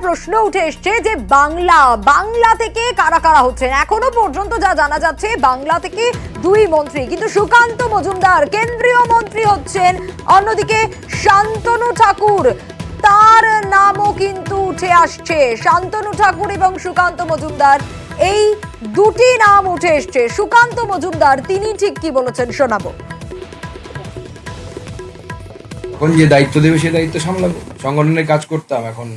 প্রশ্ন উঠে এসছে যে বাংলা থেকে কারা কারা হচ্ছেন। এখনো পর্যন্ত যা জানা যাচ্ছে বাংলা থেকে দুই মন্ত্রী, কিন্তু সুকান্ত মজুমদার কেন্দ্রীয় মন্ত্রী হচ্ছেন। অন্যদিকে শান্তনু ঠাকুর, তার নামও কিন্তু উঠে আসছে। শান্তনু ঠাকুর এবং সুকান্ত মজুমদার, এই দুটি নাম উঠে এসছে। সুকান্ত মজুমদার তিনি ঠিক কি বলেছেন শোনাবো। এখন যে দায়িত্ব দেবে সে দায়িত্ব সামলাবো, সংগঠনের কাজ করতাম। এখন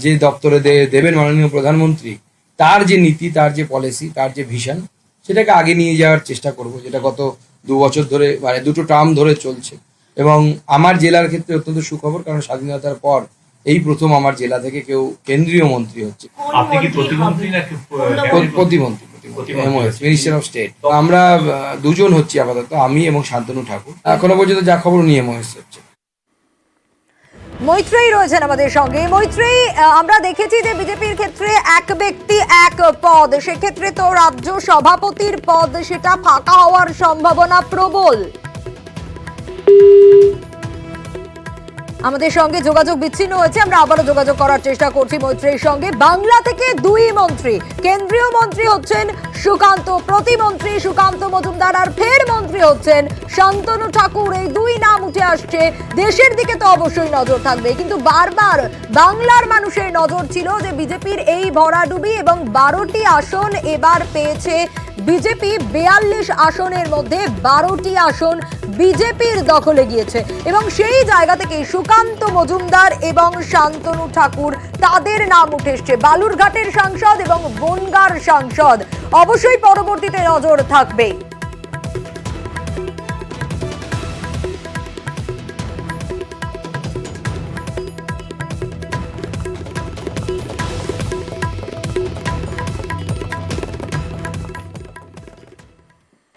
যে দপ্তরে দেবেন মাননীয় প্রধানমন্ত্রী, তার যে নীতি, তার যে পলিসি, তার যে ভিশন, সেটাকে আগে নিয়ে যাওয়ার চেষ্টা করব, যেটা গত 2 বছর ধরে, মানে 2টো টার্ম ধরে চলছে। এবং আমার জেলার ক্ষেত্রে অত্যন্ত সুখবর, কারণ স্বাধীনতার পর এই প্রথম আমার জেলা থেকে কেউ কেন্দ্রীয় মন্ত্রী হচ্ছে। আপনি কি প্রতিমন্ত্রী নাকি প্রতিমন্ত্রী, মিনিস্টার অফ স্টেট। আমরা দুজন হচ্ছি আপাতত, আমি এবং শান্তনু ঠাকুর। এখনো পর্যন্ত যা খবর নিয়ে মহেশ হচ্ছে। মৈত্রেয়ী রয়েছেন আমাদের সঙ্গে। মৈত্রেয়ী, আমরা দেখেছি যে বিজেপির ক্ষেত্রে এক ব্যক্তি এক পদ, সেক্ষেত্রে তো রাজ্য সভাপতির পদ সেটা ফাঁকা হওয়ার সম্ভাবনা প্রবল। আমাদের সঙ্গে যোগাযোগ বিচ্ছিন্ন হয়েছে, আমরা আবারও যোগাযোগ করার চেষ্টা করছি মৈত্রেয়ীর সঙ্গে। বাংলা থেকে দুই মন্ত্রী, কেন্দ্রীয় মন্ত্রী হচ্ছেন সুকান্ত, প্রতিমন্ত্রী সুকান্ত মজুমদার, আর ফের মন্ত্রী হচ্ছেন শান্তনু ঠাকুর। এই দুই নাম উঠে আসছে। দেশের দিকে তো অবশ্যই নজর থাকবে, কিন্তু বারবার বাংলার মানুষের নজর ছিল যে বিজেপির এই ভরাডুবি, এবং 12টি আসন এবার পেয়েছে বিজেপি। 42 আসনের মধ্যে 12টি আসন বিজেপির দখলে গিয়েছে, এবং সেই জায়গা থেকে সুকান্ত মজুমদার এবং শান্তনু ঠাকুর, তাদের নাম উঠে এসছে। বালুরঘাটের সাংসদ এবং বনগাঁর সাংসদ, অবশ্যই পরবর্তীতে নজর থাকবে।